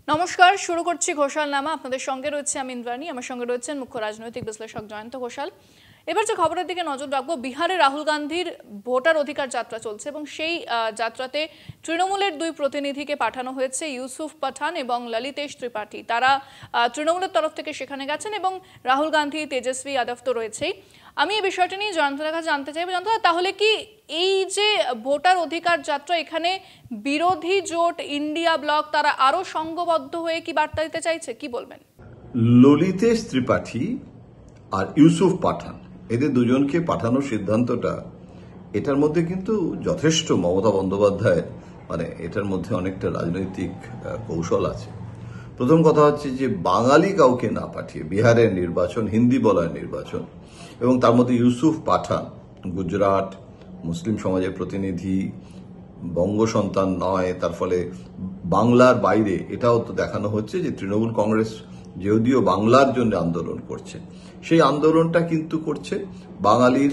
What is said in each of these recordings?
নমস্কার, শুরু করছি ঘোষালনামা। আপনাদের সঙ্গে রয়েছে আমি ইন্দ্রাণী, আমার সঙ্গে রয়েছেন মুখ্য রাজনৈতিক বিশ্লেষক জয়ন্ত ঘোষাল। এবার যে খবরের দিকে নজর রাখবো, বিহারে রাহুল গান্ধীর ভোটার অধিকার যাত্রা চলছে এবং সেই যাত্রাতে তৃণমূলের দুই প্রতিনিধিকে পাঠানো হয়েছে, ইউসুফ পাঠান এবং ললিতেশ ত্রিপাঠী। তারা তৃণমূলের তরফ থেকে সেখানে গেছেন এবং রাহুল গান্ধী, তেজস্বী যাদব তো রয়েছেই। আমি এই বিষয়টা নিয়ে জয়ন্তদার কাছে জানতে চাইবো, জয়ন্তদা, তাহলে কি এই যে ভোটার অধিকার যাত্রা, এখানে বিরোধী জোট ইন্ডিয়া ব্লক তারা আরো সংঘবদ্ধ হয়ে কি বার্তা দিতে চাইছে, কি বলবেন? ললিতেশ ত্রিপাঠী আর ইউসুফ পাঠান, এদের দুজনকে পাঠানোর সিদ্ধান্তটা, এটার মধ্যে কিন্তু যথেষ্ট মমতা বন্দ্যোপাধ্যায় এটার মধ্যে অনেকটা রাজনৈতিক কৌশল আছে। প্রথম কথা হচ্ছে যে বাঙালি কাউকে না পাঠিয়ে বিহারের নির্বাচন হিন্দি বলয় নির্বাচন, এবং তার মধ্যে ইউসুফ পাঠান গুজরাট মুসলিম সমাজের প্রতিনিধি, বঙ্গ সন্তান নয়, তার ফলে বাংলার বাইরে এটাও তো দেখানো হচ্ছে যে তৃণমূল কংগ্রেস যদিও বাংলার জন্য আন্দোলন করছে, সেই আন্দোলনটা কিন্তু করছে বাঙালির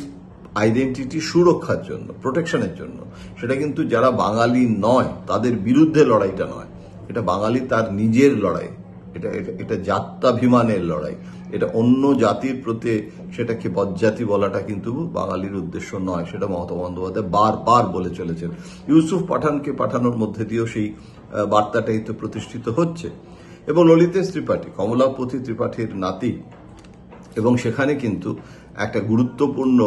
আইডেন্টিটি সুরক্ষার জন্য, প্রোটেকশনের জন্য। সেটা কিন্তু যারা বাঙালি নয় তাদের বিরুদ্ধে লড়াইটা নয়, এটা বাঙালি তার নিজের লড়াই, এটা জাত্যাভিমানের লড়াই, এটা অন্য জাতির প্রতি সেটাকে বজ্জাতি বলাটা কিন্তু বাঙালির উদ্দেশ্য নয়। সেটা মমতা বন্দ্যোপাধ্যায় বারবার বলে চলেছেন। ইউসুফ পাঠানকে পাঠানোর মধ্যে দিয়েও সেই বার্তাটাই তো প্রতিষ্ঠিত হচ্ছে। এবং ললিতেশ ত্রিপাঠী কমলাপতি ত্রিপাঠীর নাতি, এবং সেখানে কিন্তু একটা গুরুত্বপূর্ণ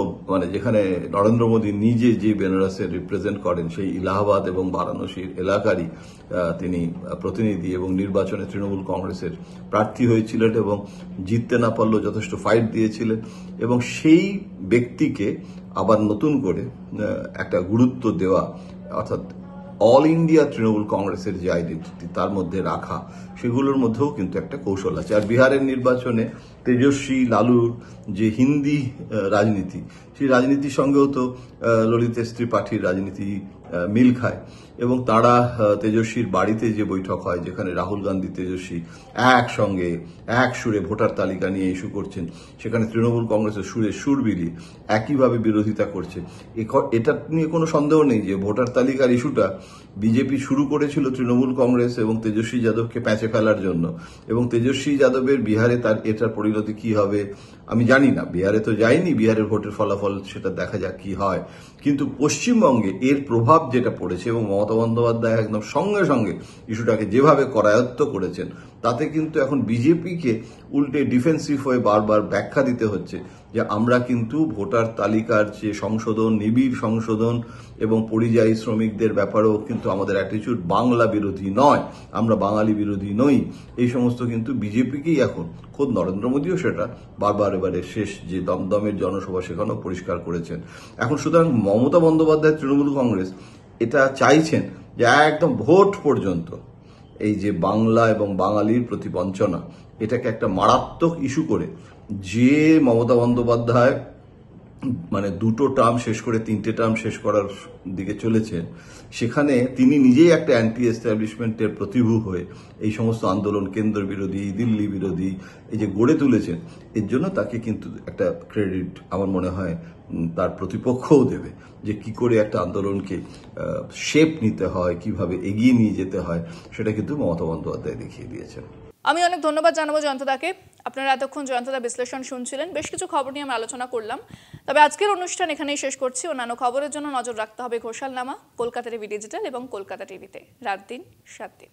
যেখানে নরেন্দ্র মোদী নিজে যে বেনারসে রিপ্রেজেন্ট করেন সেই ইলাহাবাদ এবং বারাণসীর এলাকারই তিনি প্রতিনিধি এবং নির্বাচনে তৃণমূল কংগ্রেসের প্রার্থী হয়েছিলেন এবং জিততে না পারলেও যথেষ্ট ফাইট দিয়েছিলেন। এবং সেই ব্যক্তিকে আবার নতুন করে একটা গুরুত্ব দেওয়া, অর্থাৎ অল ইন্ডিয়া তৃণমূল কংগ্রেসের যে আইডেন্টিটি তার মধ্যে রাখা, সেগুলোর মধ্যেও কিন্তু একটা কৌশল আছে। আর বিহারের নির্বাচনে তেজস্বী লালুর যে হিন্দি রাজনীতি, সেই রাজনীতির সঙ্গেও তো ললিতেশ ত্রিপাঠীর রাজনীতি মিল খায়। এবং তারা তেজস্বীর বাড়িতে যে বৈঠক হয়, যেখানে রাহুল গান্ধী তেজস্বী একসঙ্গে এক সুরে ভোটার তালিকা নিয়ে ইস্যু করছেন, সেখানে তৃণমূল কংগ্রেসের সুরে সুর বিলিয়ে একইভাবে বিরোধিতা করছে। এটা নিয়ে কোনো সন্দেহ নেই যে ভোটার তালিকার ইস্যুটা বিজেপি শুরু করেছিল তৃণমূল কংগ্রেস এবং তেজস্বী যাদবকে প্যাঁচে ফেলার জন্য। এবং তেজস্বী যাদবের বিহারে এটার পরিণতি কি হবে আমি জানি না, বিহারে তো যায়নি, বিহারের ভোটের ফলাফল সেটা দেখা যাক কি হয়। কিন্তু পশ্চিমবঙ্গে এর প্রভাব যেটা পড়েছে, এবং মমতা বন্দ্যোপাধ্যায় একদম সঙ্গে সঙ্গে ইস্যুটাকে যেভাবে করায়ত্ত করেছেন, তাতে কিন্তু এখন বিজেপিকে উল্টে ডিফেন্সিভ হয়ে বারবার ব্যাখ্যা দিতে হচ্ছে যে আমরা কিন্তু ভোটার তালিকার যে সংশোধন, নিবিড় সংশোধন এবং পরিযায়ী শ্রমিকদের ব্যাপারেও কিন্তু আমাদের অ্যাটিটিউড বাংলা বিরোধী নয়, আমরা বাঙালি বিরোধী নই। এই সমস্ত কিন্তু বিজেপিকেই এখন, খোদ নরেন্দ্র মোদীও সেটা বারবার এবারে শেষ যে দমদমের জনসভা সেখানেও পরিষ্কার করেছেন। এখন সুতরাং মমতা বন্দ্যোপাধ্যায় তৃণমূল কংগ্রেস এটা চাইছেন যে একদম ভোট পর্যন্ত এই যে বাংলা এবং বাঙালির প্রতি বঞ্চনা, এটাকে একটা মারাত্মক ইস্যু করে, যে মমতা বন্দ্যোপাধ্যায় দুটো টার্ম শেষ করে তিনটে টার্ম শেষ করার দিকে চলেছেন, সেখানে তিনি নিজেই একটা অ্যান্টি এস্টাবলিশমেন্টের প্রতিভূ হয়ে এই সমস্ত আন্দোলন, কেন্দ্র বিরোধী, দিল্লি বিরোধী এই যে গড়ে তুলেছেন, এর জন্য তাকে কিন্তু একটা ক্রেডিট আমার মনে হয় তার প্রতিপক্ষও দেবে, যে কি করে একটা আন্দোলনকে শেপ নিতে হয়, কিভাবে এগিয়ে নিয়ে যেতে হয়, সেটা কিন্তু মমতা বন্দ্যোপাধ্যায় দেখিয়ে দিয়েছেন। আমি অনেক ধন্যবাদ জানাবো জয়ন্তদাকে। আপনারা এতক্ষণ জয়ন্তদা বিশ্লেষণ শুনছিলেন। বেশ কিছু খবর নিয়ে আমরা আলোচনা করলাম, তবে আজকের অনুষ্ঠান এখানেই শেষ করছি। অন্যান্য খবরের জন্য নজর রাখতে হবে ঘোষালনামা, কলকাতা টিভি ডিজিটাল এবং কলকাতা টিভিতে রাত দিন 7 দিন।